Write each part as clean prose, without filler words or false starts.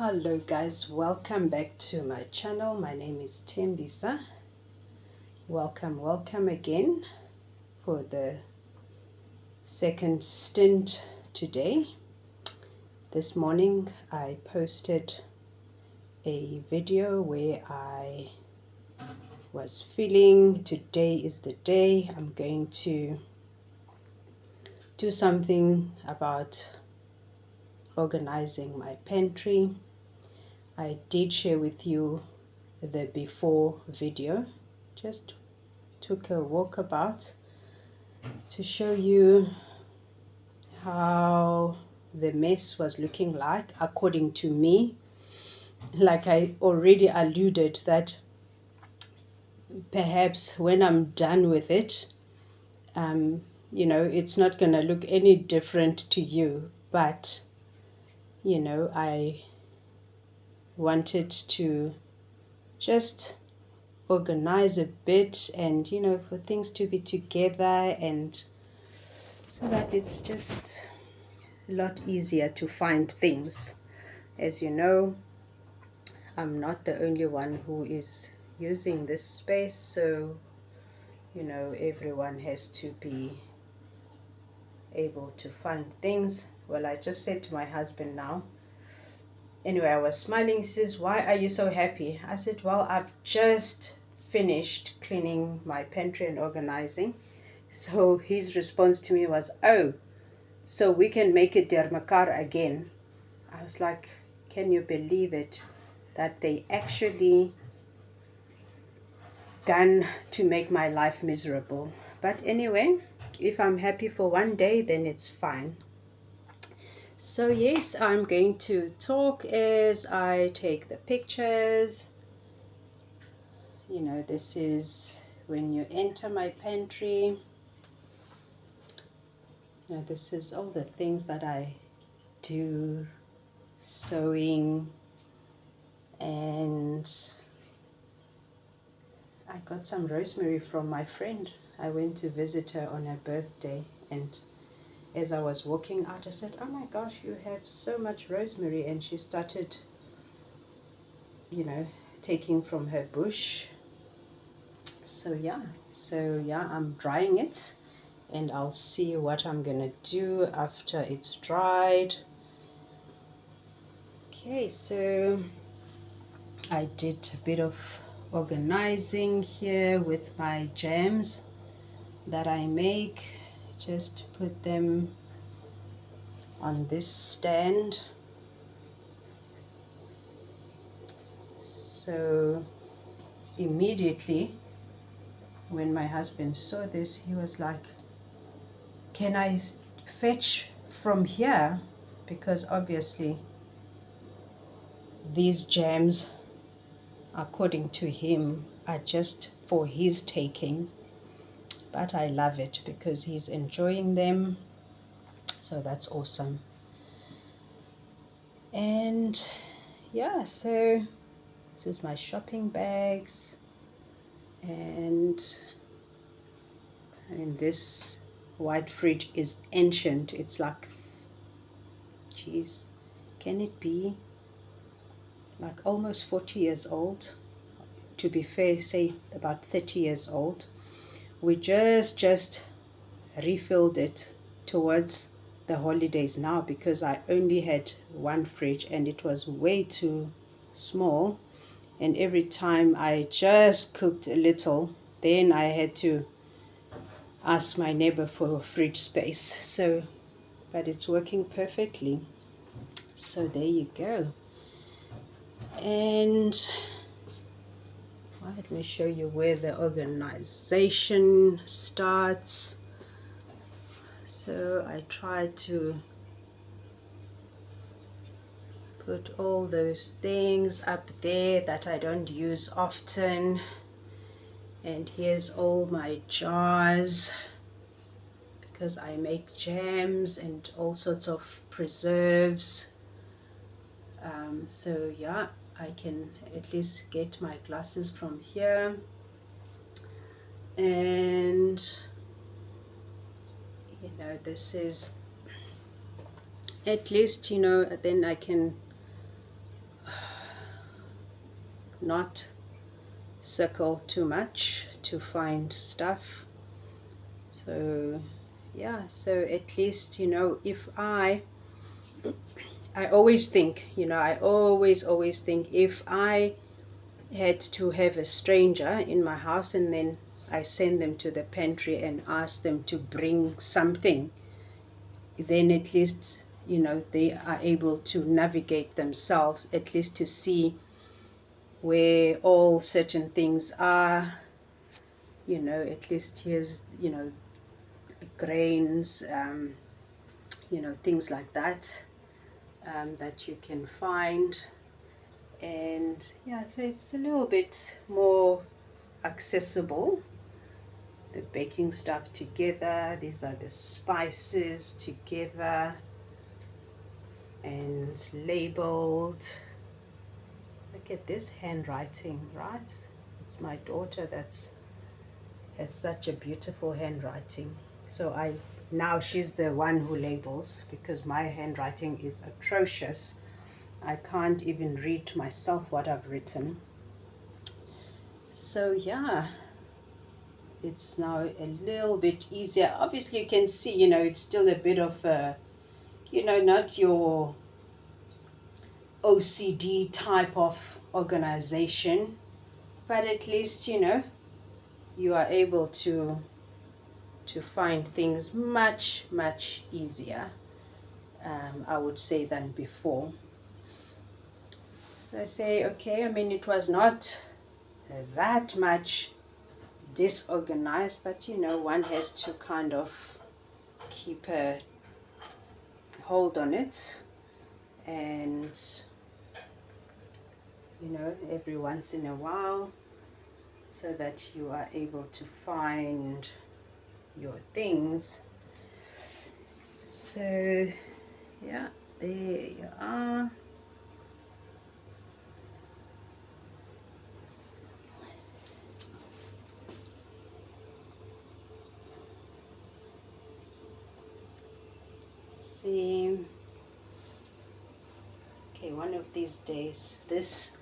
Hello guys, welcome back to my channel. My name is Tembisa. Welcome again for the second stint today. This morning I posted a video where I was feeling today is the day I'm going to do something about organizing my pantry. I did share with you the before video. Just took a walkabout to show you how the mess was looking like according to me. Like I already alluded that perhaps when I'm done with it, it's not going to look any different to you, but I wanted to just organize a bit and for things to be together, and so that it's just a lot easier to find things. As you know, I'm not the only one who is using this space, so everyone has to be able to find things. Well, I just said to my husband now, anyway, I was smiling. He says, "Why are you so happy?" I said, "Well, I've just finished cleaning my pantry and organizing." So his response to me was, "Oh, so we can make it dermakar again." I was like, can you believe it? That they actually done to make my life miserable. But anyway, if I'm happy for one day, then it's fine. So yes, I'm going to talk as I take the pictures. This is when you enter my pantry. This is all the things that I do, sewing, and I got some rosemary from my friend. I went to visit her on her birthday, and as I was walking out, I said, "Oh my gosh, you have so much rosemary." And she started, taking from her bush. So yeah, I'm drying it, and I'll see what I'm gonna do after it's dried. Okay, so I did a bit of organizing here with my jams that I make. Just put them on this stand. So immediately when my husband saw this, he was like, "Can I fetch from here?" Because obviously these jams, according to him, are just for his taking. But I love it because he's enjoying them. So that's awesome. And yeah, so this is my shopping bags. And this white fridge is ancient. It's like, geez, can it be like almost 40 years old? To be fair, say about 30 years old. We just refilled it towards the holidays now, because I only had one fridge and it was way too small, and every time I just cooked a little, then I had to ask my neighbor for fridge space. So but it's working perfectly. So there you go. And let me show you where the organization starts. So I try to put all those things up there that I don't use often. And here's all my jars, because I make jams and all sorts of preserves. So yeah, I can at least get my glasses from here. And this is at least, then I can not circle too much to find stuff. So yeah, so at least, if I always think, I always think, if I had to have a stranger in my house and then I send them to the pantry and ask them to bring something, then at least, they are able to navigate themselves, at least to see where all certain things are. At least here's, grains, things like that, that you can find. And yeah, so it's a little bit more accessible. The baking stuff together, these are the spices together and labeled. Look at this handwriting, right? It's my daughter that has such a beautiful handwriting. So now she's the one who labels, because my handwriting is atrocious. I can't even read myself what I've written. So yeah, it's now a little bit easier. Obviously you can see, it's still a bit of a, not your OCD type of organization, but at least, you are able to find things much, much easier, I would say, than before. I say, okay, I mean, it was not that much disorganized, but one has to kind of keep a hold on it, and every once in a while, so that you are able to find your things. So yeah, there you are. See, okay, one of these days this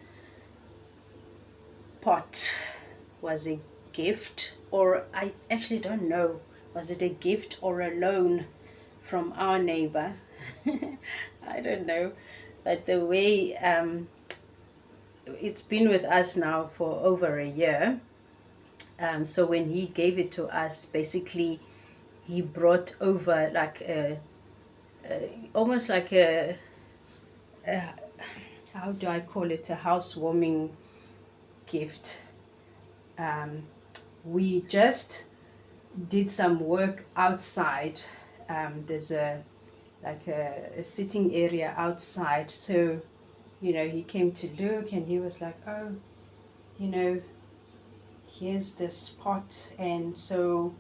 pot was a gift, or I actually don't know, was it a gift or a loan from our neighbor? I don't know, but the way it's been with us now for over a year. So when he gave it to us, basically he brought over like almost like a, how do I call it, a housewarming gift. We just did some work outside. There's a sitting area outside, so he came to look and he was like, oh, here's this pot, and so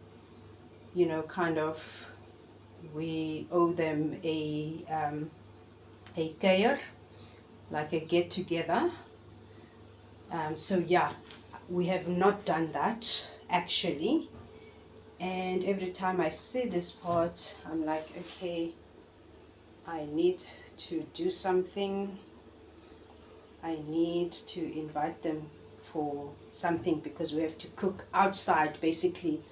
kind of we owe them a keir, like a get together. So yeah, we have not done that actually, and every time I see this pot, I'm like, okay, I need to do something. I need to invite them for something, because we have to cook outside basically.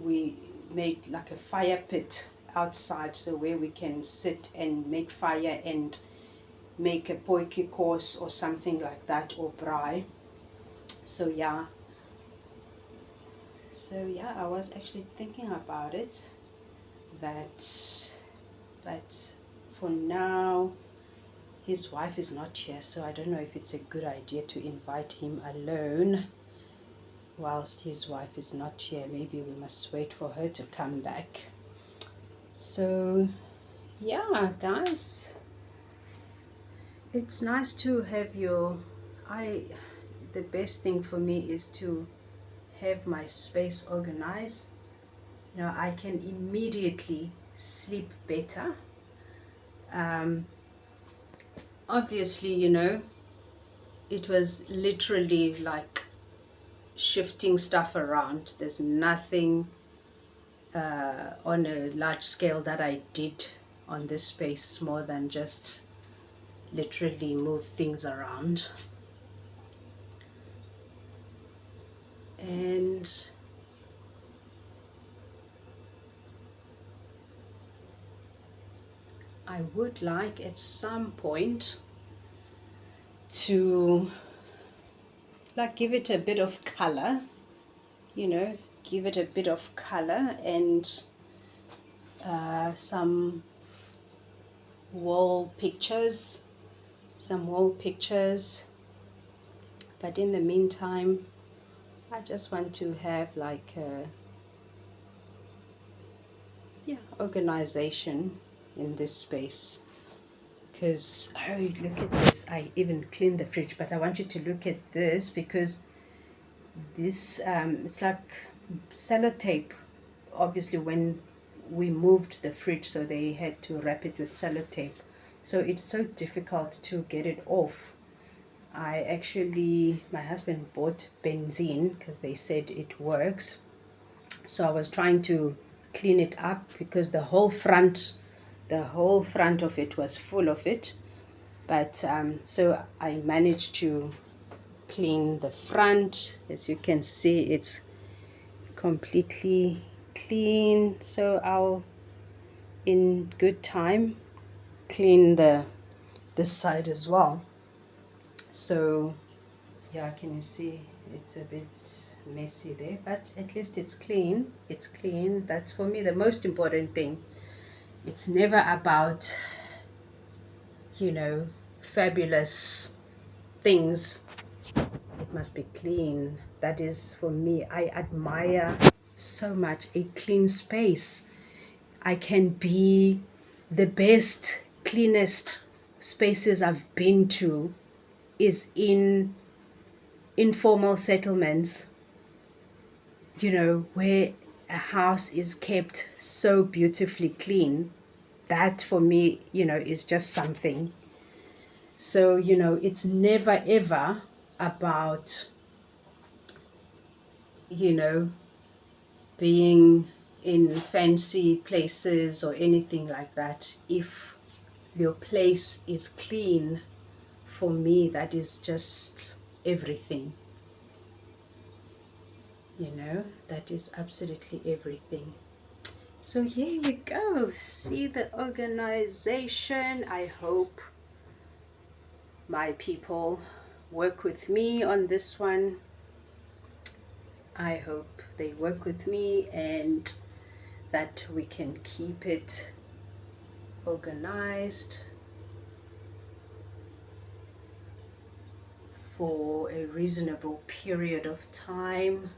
We made like a fire pit outside, so where we can sit and make fire and make a potjie course or something like that, or braai. So yeah, I was actually thinking about it, but for now his wife is not here, so I don't know if it's a good idea to invite him alone whilst his wife is not here. Maybe we must wait for her to come back. So yeah, guys, it's nice to have the best thing for me is to have my space organized. I can immediately sleep better. Obviously, it was literally like shifting stuff around. There's nothing on a large scale that I did on this space more than just literally move things around. And I would like at some point to like give it a bit of color, you know, give it a bit of color and some wall pictures, but in the meantime I just want to have like a organization in this space. Because, oh, look at this, I even cleaned the fridge, but I want you to look at this because this it's like sellotape. Obviously when we moved the fridge, so they had to wrap it with sellotape, so it's so difficult to get it off. My husband bought benzene because they said it works, so I was trying to clean it up because the whole front of it was full of it, but so I managed to clean the front. As you can see, it's completely clean, so I'll in good time clean this side as well. So yeah, can you see it's a bit messy there, but at least it's clean. That's for me the most important thing. It's never about, you know, fabulous things. It must be clean. That is for me. I admire so much a clean space. I can be the best, cleanest spaces I've been to is in informal settlements, you know, where a house is kept so beautifully clean. That for me, you know, is just something. So, you know, it's never ever about, you know, being in fancy places or anything like that. If your place is clean, for me, that is just everything. You know, that is absolutely everything. So here you go. See the organization. I hope my people work with me on this one. I hope they work with me and that we can keep it organized for a reasonable period of time.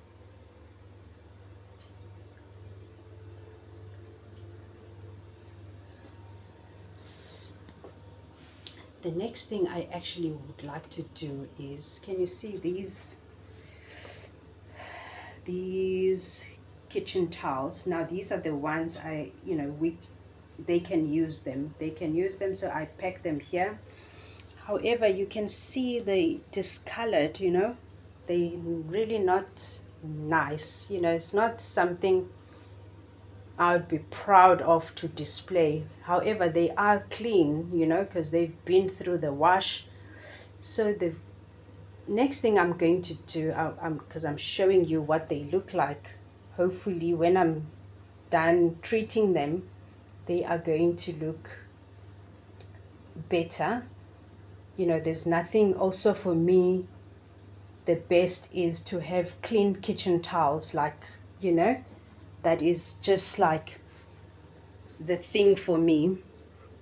The next thing I actually would like to do is, can you see these kitchen towels? Now these are the ones they can use them, so I pack them here. However, you can see they discolored, you know, they really not nice, you know. It's not something I would be proud of to display. However, they are clean, you know, because they've been through the wash. So the next thing I'm going to do, because I'm showing you what they look like, hopefully when I'm done treating them, they are going to look better. You know, there's nothing, also for me, the best is to have clean kitchen towels, like, you know, that is just like the thing for me,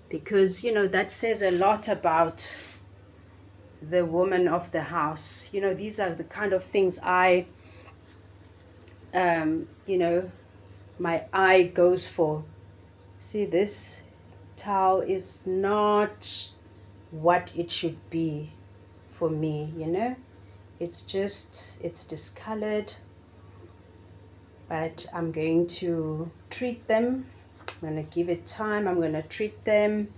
because, you know, that says a lot about the woman of the house. You know, these are the kind of things you know, my eye goes for. See, this towel is not what it should be for me, you know. It's discolored, but I'm going to treat them. I'm going to give it time. I'm going to treat them.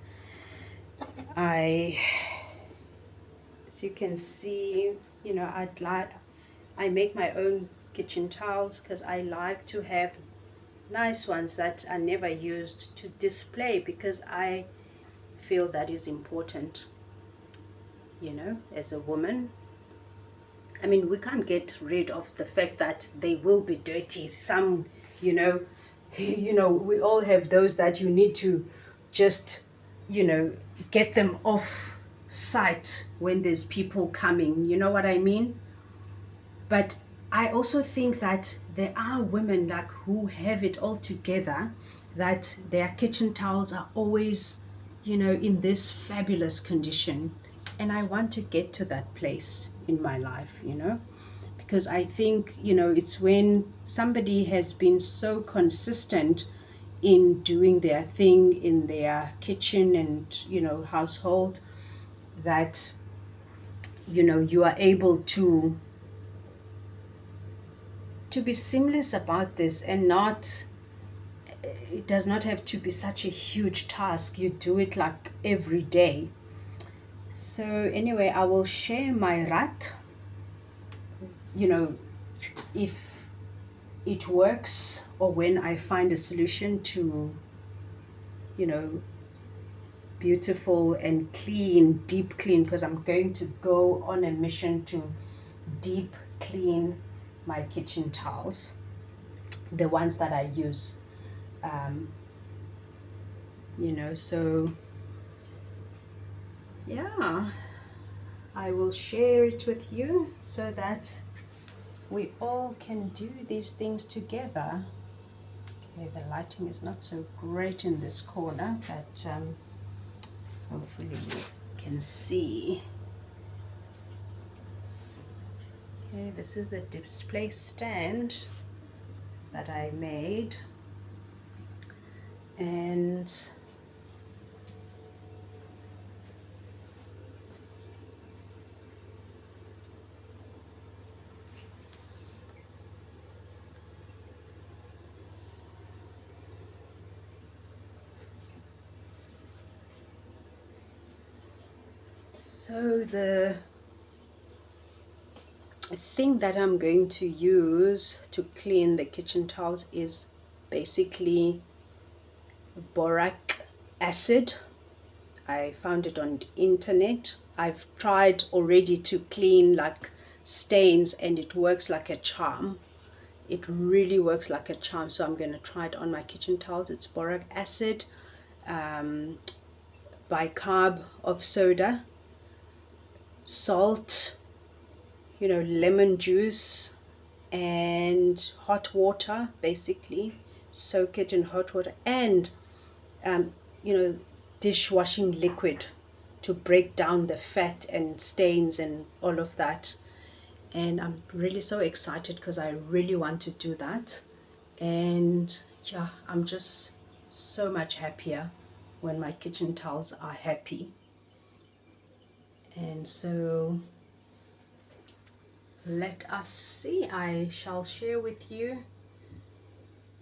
As you can see, you know, I make my own kitchen towels because I like to have nice ones that are never used to display, because I feel that is important. as a woman. I mean, we can't get rid of the fact that they will be dirty. Some, you know, we all have those that you need to just, you know, get them off sight when there's people coming. You know what I mean? But I also think that there are women like who have it all together, that their kitchen towels are always, in this fabulous condition. And I want to get to that place in my life, because I think, it's when somebody has been so consistent in doing their thing in their kitchen and, household, that, you are able to be seamless about this, and not, it does not have to be such a huge task. You do it like every day. So anyway, I will share my rat, if it works, or when I find a solution to, beautiful and clean, deep clean, because I'm going to go on a mission to deep clean my kitchen towels, the ones that I use, so yeah, I will share it with you so that we all can do these things together. Okay, the lighting is not so great in this corner, but hopefully you can see. Okay, this is a display stand that I made, and so the thing that I'm going to use to clean the kitchen towels is basically boric acid. I found it on the internet. I've tried already to clean like stains, and it works like a charm. It really works like a charm. So I'm going to try it on my kitchen towels. It's boric acid, bicarb of soda, salt, lemon juice, and hot water. Basically soak it in hot water, and dishwashing liquid to break down the fat and stains and all of that. And I'm really so excited because I really want to do that. And yeah, I'm just so much happier when my kitchen towels are happy. And so let us see. I shall share with you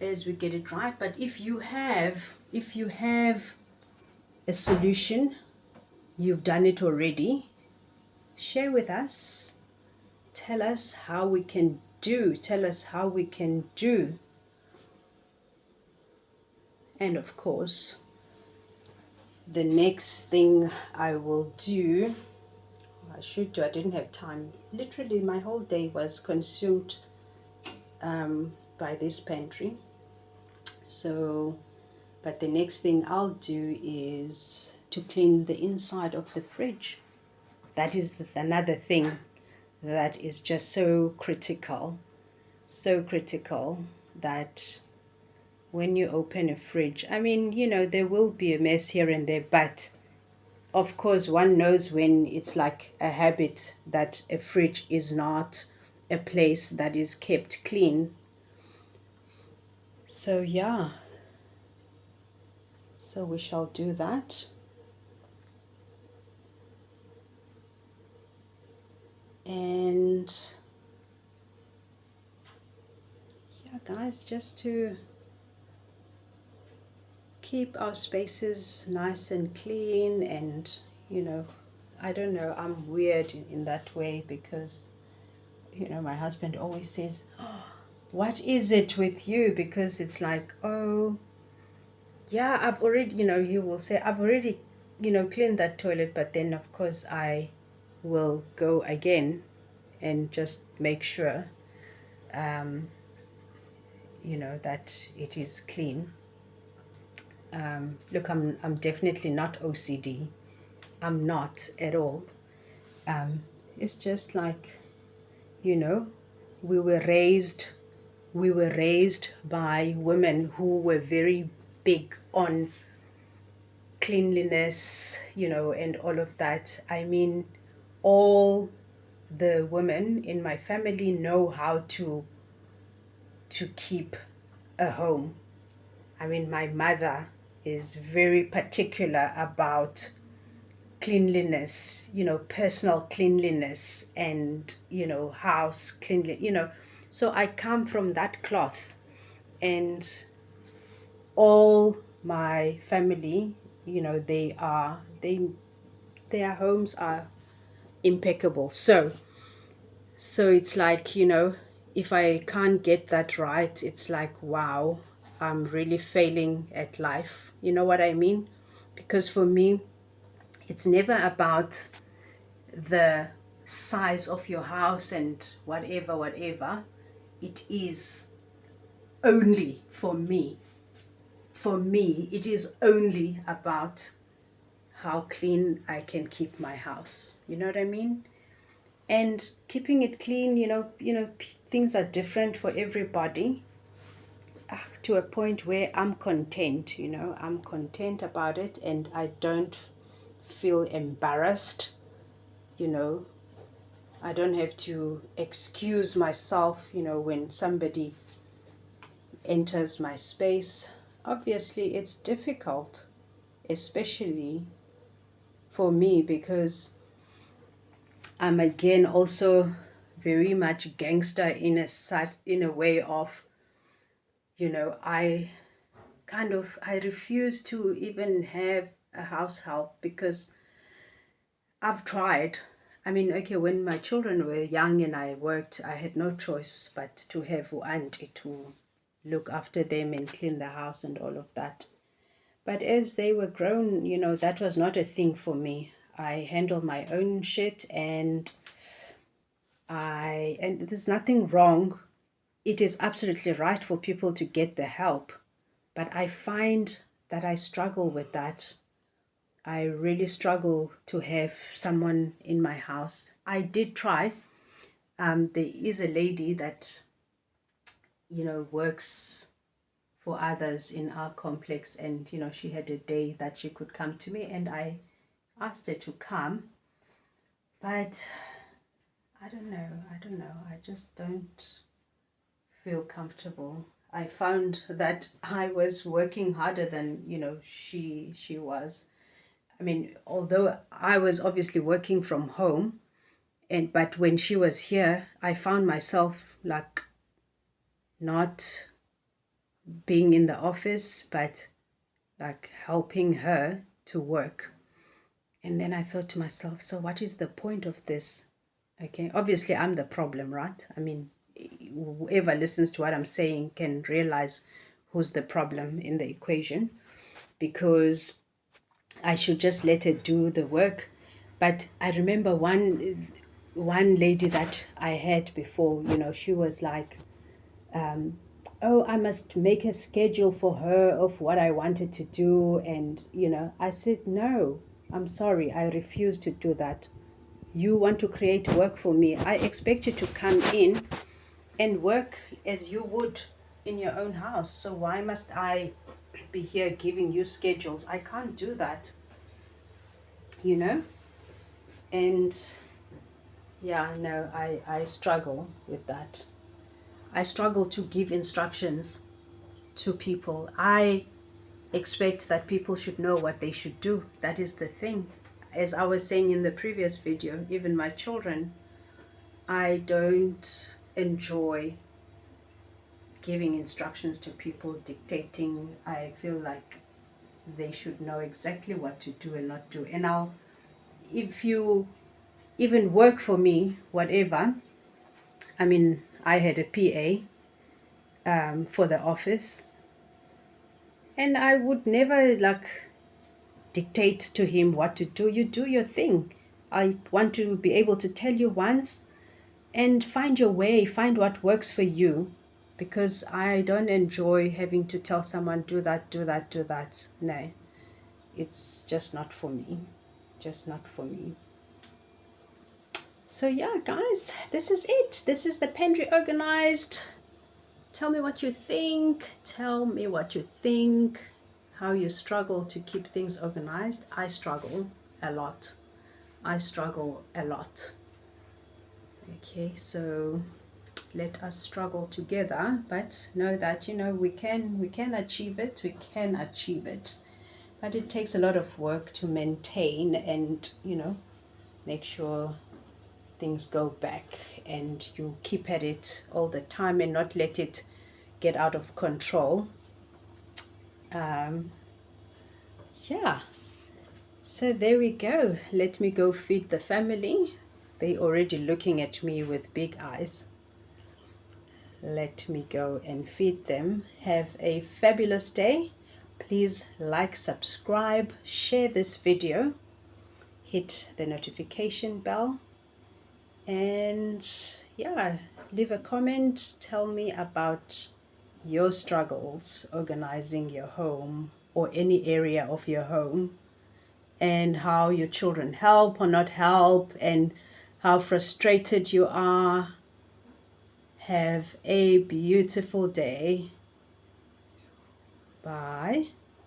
as we get it right. But if you have a solution, you've done it already, share with us. Tell us how we can do. And of course, the next thing I will do, I didn't have time. Literally, my whole day was consumed by this pantry. So, but the next thing I'll do is to clean the inside of the fridge. That is another thing that is just so critical that when you open a fridge, I mean, there will be a mess here and there, but of course one knows when it's like a habit that a fridge is not a place that is kept clean. So yeah, so we shall do that. And yeah, guys, just to keep our spaces nice and clean. And I don't know, I'm weird in that way, because my husband always says, oh, what is it with you? Because it's like, oh yeah, I've already, he will say, I've already cleaned that toilet, but then of course I will go again and just make sure, um, that it is clean. Look, I'm definitely not OCD. I'm not at all. Um, it's just like, you know, we were raised we were raised by women who were very big on cleanliness, and all of that. I mean, all the women in my family know how to keep a home. I mean, my mother is very particular about cleanliness, personal cleanliness, and house cleanliness. So I come from that cloth, and all my family, their homes are impeccable. So it's like, if I can't get that right, it's like, wow, I'm really failing at life. You know what I mean? Because for me, it's never about the size of your house and whatever, whatever. It is only for me, it is only about how clean I can keep my house. You know what I mean? And keeping it clean, things are different for everybody. To a point where I'm content, I'm content about it, and I don't feel embarrassed, you know. I don't have to excuse myself, when somebody enters my space. Obviously, it's difficult, especially for me, because I'm again also very much gangster in a way of, I refuse to even have a house help, because I've tried. I mean, okay, when my children were young and I worked, I had no choice but to have auntie to look after them and clean the house and all of that. But as they were grown, that was not a thing for me. I handle my own shit, and there's nothing wrong. It is absolutely right for people to get the help, but I find that I struggle with that. I really struggle to have someone in my house. I did try. There is a lady that works for others in our complex, and she had a day that she could come to me, and I asked her to come, but I don't know, I just don't feel comfortable. I found that I was working harder than she was. I mean, although I was obviously working from home, but when she was here, I found myself like not being in the office, but like helping her to work. And then I thought to myself, so what is the point of this? Okay, obviously I'm the problem, right? I mean, whoever listens to what I'm saying can realize who's the problem in the equation, because I should just let her do the work. But I remember one lady that I had before, she was like, um, oh, I must make a schedule for her of what I wanted to do. And, I said, no, I'm sorry, I refuse to do that. You want to create work for me. I expect you to come in and work as you would in your own house. So why must I be here giving you schedules? I can't do that, you know? And yeah, no, I struggle with that. I struggle to give instructions to people. I expect that people should know what they should do. That is the thing. As I was saying in the previous video, even my children, I don't enjoy giving instructions to people, dictating. I feel like they should know exactly what to do and not do. And if you even work for me, whatever, I mean, I had a PA for the office, and I would never like dictate to him what to do. You do your thing. I want to be able to tell you once and find your way, find what works for you, because I don't enjoy having to tell someone, do that, do that, do that. No, it's just not for me. Just not for me. So yeah, guys, this is it. This is the pantry organized. Tell me what you think. Tell me what you think. How you struggle to keep things organized. I struggle a lot. I struggle a lot. Okay, so let us struggle together, but know that, you know, we can achieve it. We can achieve it. But it takes a lot of work to maintain and, you know, make sure things go back and you keep at it all the time and not let it get out of control. Yeah, so there we go. Let me go feed the family. They already looking at me with big eyes. Let me go and feed them. Have a fabulous day. Please like, subscribe, share this video, hit the notification bell, and yeah, leave a comment. Tell me about your struggles organizing your home or any area of your home, and how your children help or not help, and how frustrated you are. Have a beautiful day. Bye.